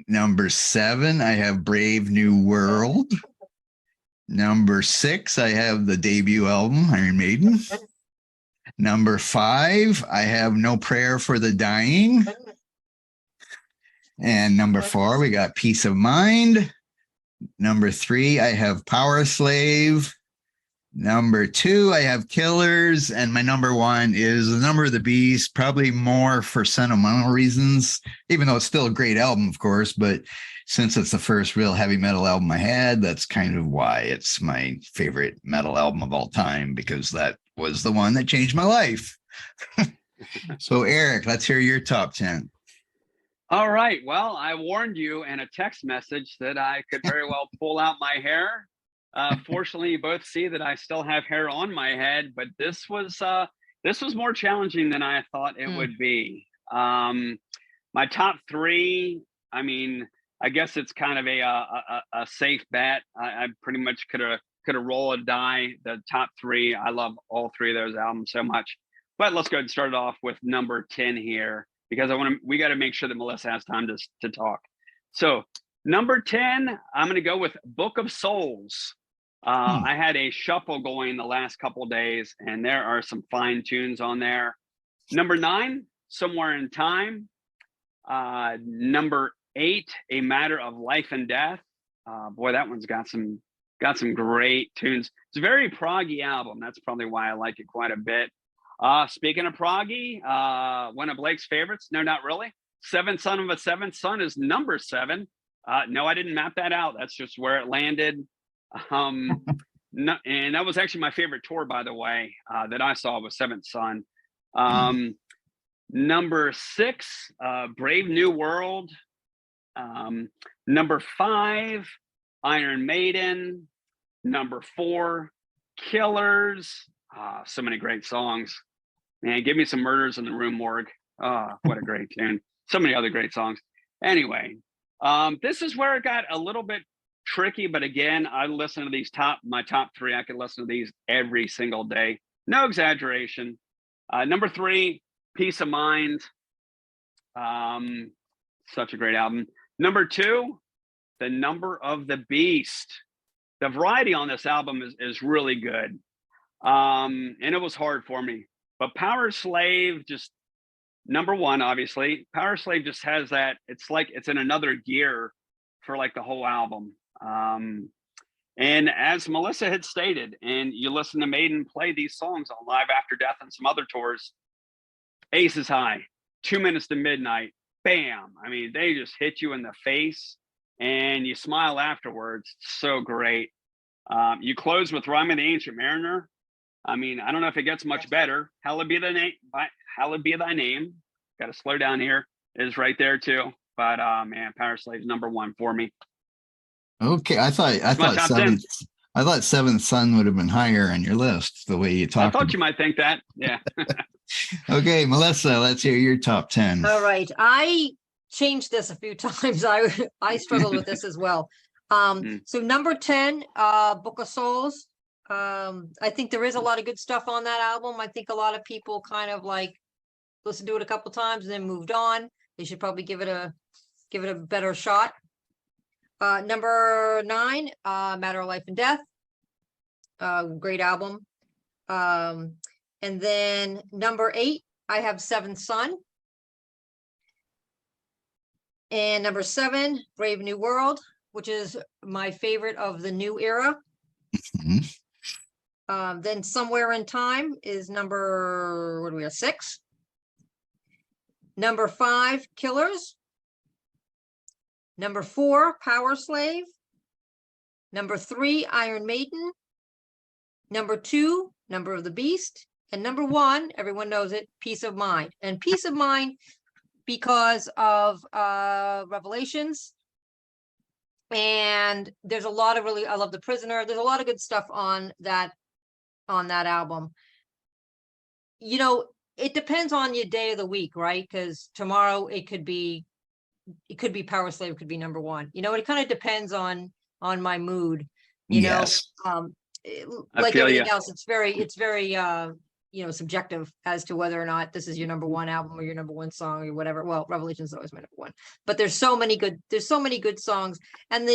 Number 7, I have Brave New World. Number 6, I have the debut album, Iron Maiden. Number 5, I have No Prayer for the Dying. And number 4, we got Peace of Mind. Number 3, I have Powerslave. Number 2, I have Killers, and my number 1 is The Number of the Beast, probably more for sentimental reasons, even though it's still a great album, of course, but since it's the first real heavy metal album I had, that's kind of why it's my favorite metal album of all time, because that was the one that changed my life. So, Eric, let's hear your top 10. All right. Well, I warned you in a text message that I could very well pull out my hair. Fortunately, you both see that I still have hair on my head, but this was more challenging than I thought it would be. My top 3, I mean, I guess it's kind of a safe bet. I pretty much could have roll a die. The top 3, I love all 3 of those albums so much. But let's go ahead and start off with number 10 here, because we got to make sure that Melissa has time to talk. So number 10, I'm going to go with Book of Souls. I had a shuffle going the last couple of days, and there are some fine tunes on there. Number 9, Somewhere in Time. Number 8, A Matter of Life and Death. Boy, that one's got some great tunes. It's a very proggy album. That's probably why I like it quite a bit. Speaking of proggy, one of Blake's favorites. No, not really. Seventh Son of a Seventh Son is number 7. No, I didn't map that out. That's just where it landed. No, and that was actually my favorite tour, by the way, that I saw was Seventh Son. Number 6, Brave New World. Number 5, Iron Maiden. Number 4, Killers. So many great songs. Man, give me some Murders in the Rue Morgue. What a great tune. So many other great songs. Anyway, this is where it got a little bit tricky, but again, I listen to these my top 3. I could listen to these every single day. No exaggeration. Number 3, Peace of Mind. Such a great album. Number 2, The Number of the Beast. The variety on this album is really good. And it was hard for me. But Powerslave, just number one, obviously. Powerslave just has that, it's like it's in another gear for like the whole album. And as Melissa had stated, and you listen to Maiden play these songs on Live After Death and some other tours, Ace is High, 2 Minutes to Midnight, bam. I mean, they just hit you in the face and you smile afterwards. It's so great. You close with Rhyme of the Ancient Mariner. I mean, I don't know if it gets much better. Hallowed be thy name. Got to slow down here. Is right there too. But man, Powerslave's number one for me. Okay, I thought Seventh Son would have been higher on your list the way you talked. I thought you might think that. Yeah. Okay, Melissa, let's hear your top 10. All right. I changed this a few times. I struggled with this as well. So number 10, Book of Souls. I think there is a lot of good stuff on that album. I think a lot of people kind of like listened to it a couple times and then moved on. They should probably give it a better shot. Number 9, Matter of Life and Death. Great album. And then number 8, I have Seventh Son. And number 7, Brave New World, which is my favorite of the new era. Mm-hmm. Then Somewhere in Time is number, what do we have, 6? Number 5, Killers. Number 4, Powerslave. Number 3, Iron Maiden. Number 2, Number of the Beast. And number 1, everyone knows it, Peace of Mind. And Peace of Mind because of Revelations. And there's a lot of really, I love The Prisoner. There's a lot of good stuff on that album. You know, it depends on your day of the week, right? Because tomorrow it could be Powerslave, could be number 1. You know, it kind of depends on my mood. You know, like everything else, it's very subjective as to whether or not this is your number 1 album or your number 1 song or whatever. Well, Revelations is always my number 1, but there's so many good songs. And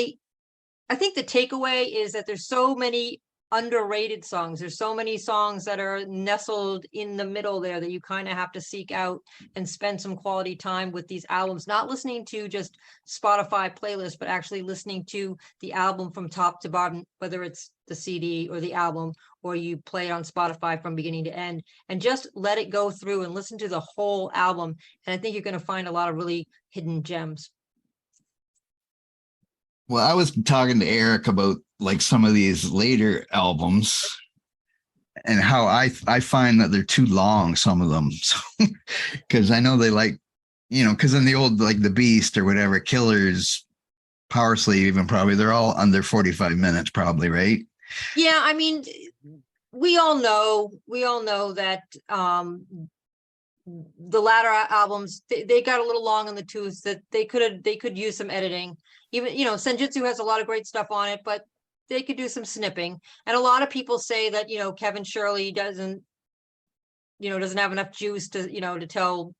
I think the takeaway is that there's so many underrated songs. There's so many songs that are nestled in the middle there that you kind of have to seek out and spend some quality time with these albums, not listening to just Spotify playlists, but actually listening to the album from top to bottom, whether it's the CD or the album, or you play it on Spotify from beginning to end, and just let it go through and listen to the whole album. And I think you're going to find a lot of really hidden gems. Well, I was talking to Eric about like some of these later albums and how I find that they're too long, some of them. So, because I know they like, because in the old, like The Beast or whatever, Killers, Powerslave even probably, they're all under 45 minutes probably, right? Yeah, I mean, we all know that the latter albums, they got a little long in the tooth, that they could use some editing. Even, Senjutsu has a lot of great stuff on it, but they could do some snipping. And a lot of people say that, Kevin Shirley doesn't have enough juice to tell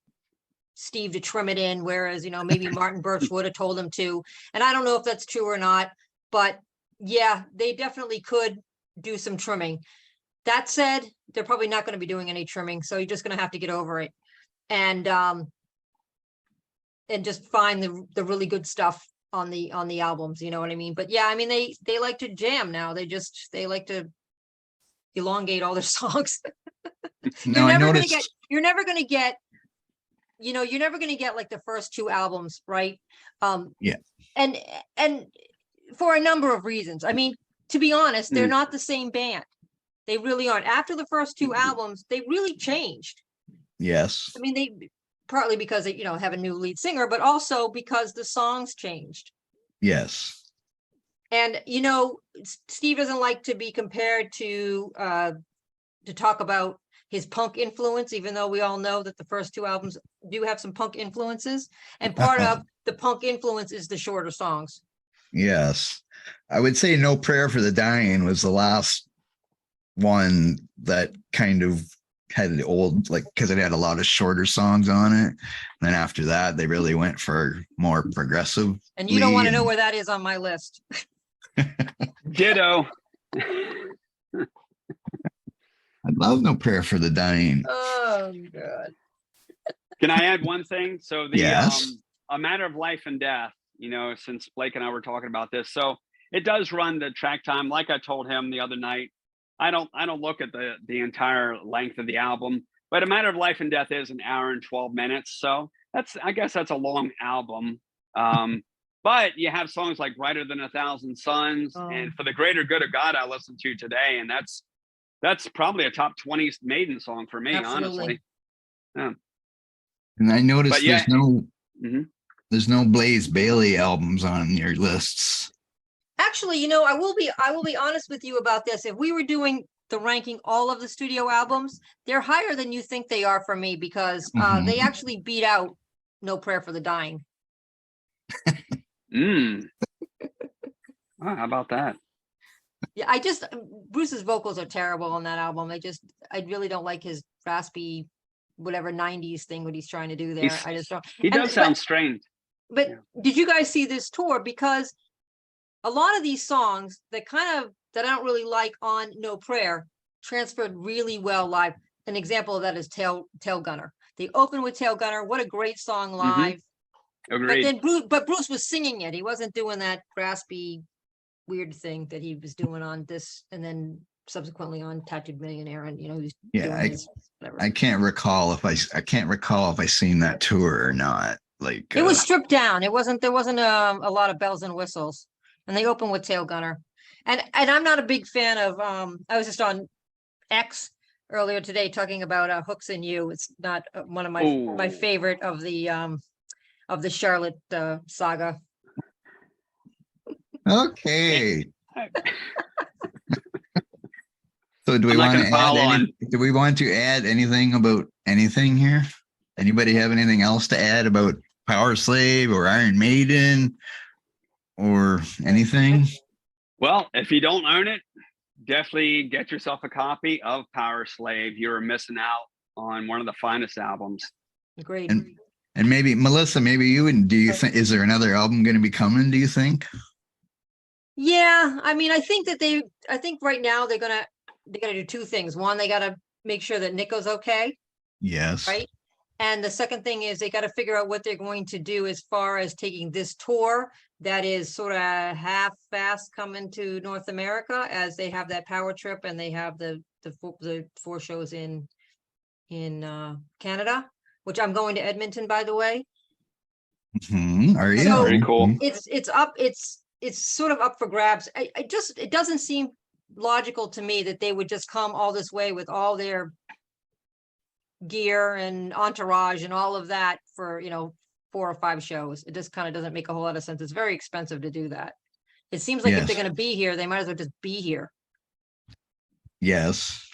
Steve to trim it in, whereas, maybe Martin Birch would have told him to. And I don't know if that's true or not, but yeah, they definitely could do some trimming. That said, they're probably not going to be doing any trimming, so you're just going to have to get over it and just find the really good stuff on the albums, you know what I mean? But yeah, I mean, they like to jam now. They like to elongate all their songs. You're never going to get like the first 2 albums, right? Yeah. And for a number of reasons. I mean, to be honest, they're not the same band. They really aren't. After the first 2 albums, they really changed. Yes. I mean, they partly because they, have a new lead singer, but also because the songs changed. Yes. And, Steve doesn't like to be compared to talk about his punk influence, even though we all know that the first 2 albums do have some punk influences. And part of the punk influence is the shorter songs. Yes. I would say No Prayer for the Dying was the last one that kind of had the old, like, because it had a lot of shorter songs on it. And then after that, they really went for more progressive. And you don't want to know where that is on my list. Ditto. I love No Prayer for the Dying. Oh, God. Can I add one thing? So the Yes. A Matter of Life and Death, you know, since Blake and I were talking about this. So it does run the track time. Like I told him the other night, I don't look at the entire length of the album, but A Matter of Life and Death is an hour and 12 minutes. So I guess that's a long album. But you have songs like Brighter Than a Thousand Suns and For the Greater Good of God I listened to today. And that's probably a top 20 Maiden song for me, honestly. Yeah. And I noticed But yeah, there's no Blaze Bailey albums on your lists. Actually, you know, I will be honest with you about this. If we were doing the ranking all of the studio albums, they're higher than you think they are for me, because they actually beat out No Prayer for the Dying. How about that? Yeah, Bruce's vocals are terrible on that album. I really don't like his raspy, whatever 90s thing, what he's trying to do there. I just don't. He does sound strange. But did you guys see this tour? Because a lot of these songs that I don't really like on No Prayer transferred really well live. An example of that is Tail Gunner. They open with Tail Gunner. What a great song live. Agreed. But Bruce was singing it. He wasn't doing that raspy, weird thing that he was doing on this, and then subsequently on Tattooed Millionaire. And I can't recall if I seen that tour or not. Like it was stripped down. There wasn't a lot of bells and whistles. And they open with Tail Gunner. And I'm not a big fan of I was just on X earlier today talking about Hooks and You. It's not one of my favorite of the Charlotte saga. Okay. So do we want to add anything about anything here? Anybody have anything else to add about Powerslave or Iron Maiden or anything? Well, if you don't own it, definitely get yourself a copy of Powerslave. You're missing out on one of the finest albums. Great. And maybe Melissa, do you think, is there another album going to be coming, do you think? Yeah, I mean, I think right now they gotta do two things. One, they gotta make sure that Nico's okay. Yes. Right. And the second thing is they got to figure out what they're going to do as far as taking this tour that is sort of half-fast coming to North America, as they have that power trip and they have the 4 shows in Canada, which I'm going to Edmonton, by the way. Are you? So very cool. It's sort of up for grabs. It doesn't seem logical to me that they would just come all this way with all their gear and entourage and all of that for 4 or 5 shows. It just kind of doesn't make a whole lot of sense. It's very expensive to do that. It seems like if they're going to be here, they might as well just be here. Yes.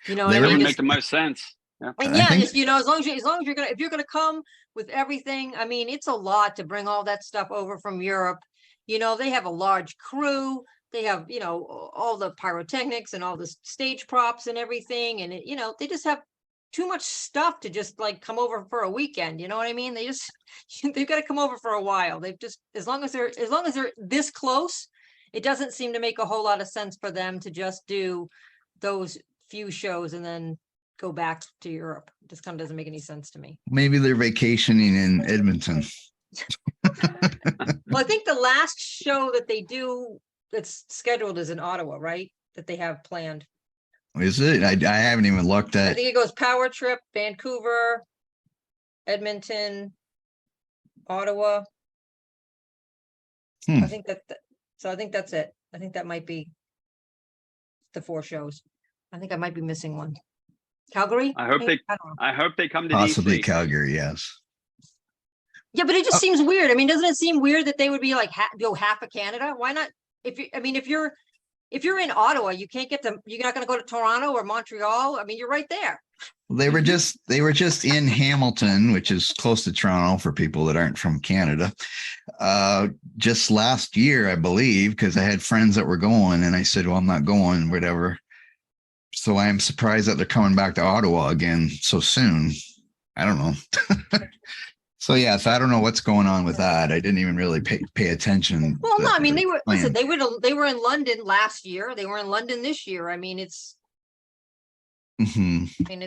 You know, what I mean? Make the most sense. Yeah. And yeah, as long as you're gonna come with everything. I mean, it's a lot to bring all that stuff over from Europe. You know, they have a large crew. They have, all the pyrotechnics and all the stage props and everything. And, they just have too much stuff to just like come over for a weekend. You know what I mean? They've got to come over for a while. They've just, as long as they're this close, it doesn't seem to make a whole lot of sense for them to just do those few shows and then go back to Europe. It just kind of doesn't make any sense to me. Maybe they're vacationing in Edmonton. Well, I think the last show that they do that's scheduled is in Ottawa, right? That they have planned. Is it? I haven't even looked at. I think it goes Power Trip, Vancouver, Edmonton, Ottawa. I think so I think that's it. I think that might be the 4 shows. I think I might be missing one. Calgary? I hope they come to possibly DC. Calgary, yes. Yeah, but it just seems weird. I mean, doesn't it seem weird that they would be like go half of Canada? Why not? If you're in Ottawa, you're not going to go to Toronto or Montreal. I mean, you're right there. They were just in Hamilton, which is close to Toronto for people that aren't from Canada. Just last year, I believe, because I had friends that were going, and I said, "Well, I'm not going, whatever." So I am surprised that they're coming back to Ottawa again so soon. I don't know. So yeah, so I don't know what's going on with that. I didn't even really pay attention. Well, no, that I mean, they they were, playing. listen, they were in London last year. They were in London this year. I mean, it's, Mhm. I mean,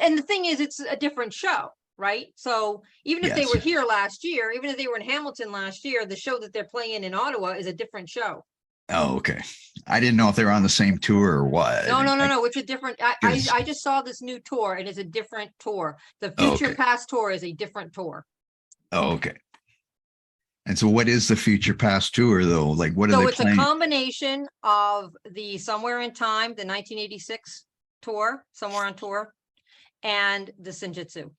and the thing is, it's a different show, right? So even if they Yes. were here last year, even if they were in Hamilton last year, the show that they're playing in Ottawa is a different show. Oh, okay. I didn't know if they were on the same tour or what. No. It's a different. Yes. I just saw this new tour. It is a different tour. The Oh, Future okay. Past tour is a different tour. Oh, okay. And so what is the Future Past tour though? Like what are So they it's playing? a combination of the Somewhere in Time, the 1986 tour, Somewhere on Tour, and the Senjutsu.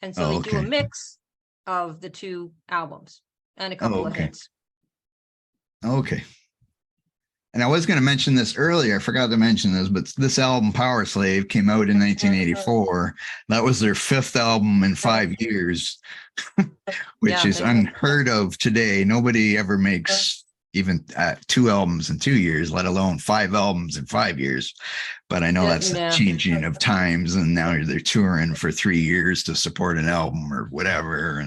And so Oh, they do a okay. mix of the two albums and a Oh, couple of okay. hits. Okay. And I was going to mention this earlier. I forgot to mention this, but this album, Powerslave, came out in 1984. That was their 5th album in 5 years, which Yeah, is they- unheard of today. Nobody ever makes even 2 albums in 2 years, let alone 5 albums in 5 years. But I know that's Yeah. the changing of times, and now they're touring for 3 years to support an album or whatever.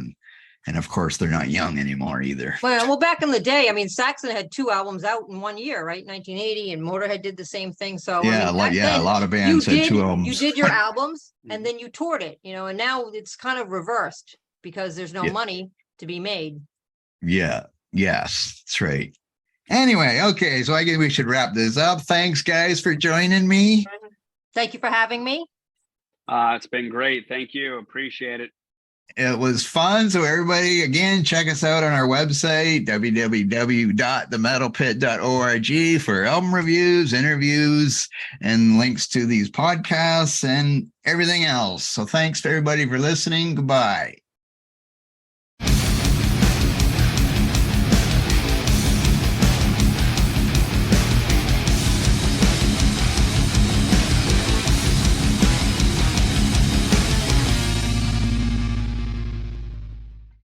And of course, they're not young anymore either. Well, back in the day, I mean, Saxon had 2 albums out in 1 year, right? 1980, and Motorhead did the same thing. So Yeah, I mean, back a then, lot of bands had 2 you albums. did your albums and then you toured it, and now it's kind of reversed because there's no Yeah. money to be made. Yeah. Yes, that's right. Anyway, okay, so I guess we should wrap this up. Thanks, guys, for joining me. Thank you for having me. It's been great. Thank you. Appreciate it. It was fun. So everybody, again, check us out on our website, www.themetalpit.org, for album reviews, interviews, and links to these podcasts and everything else. So thanks to everybody for listening. Goodbye.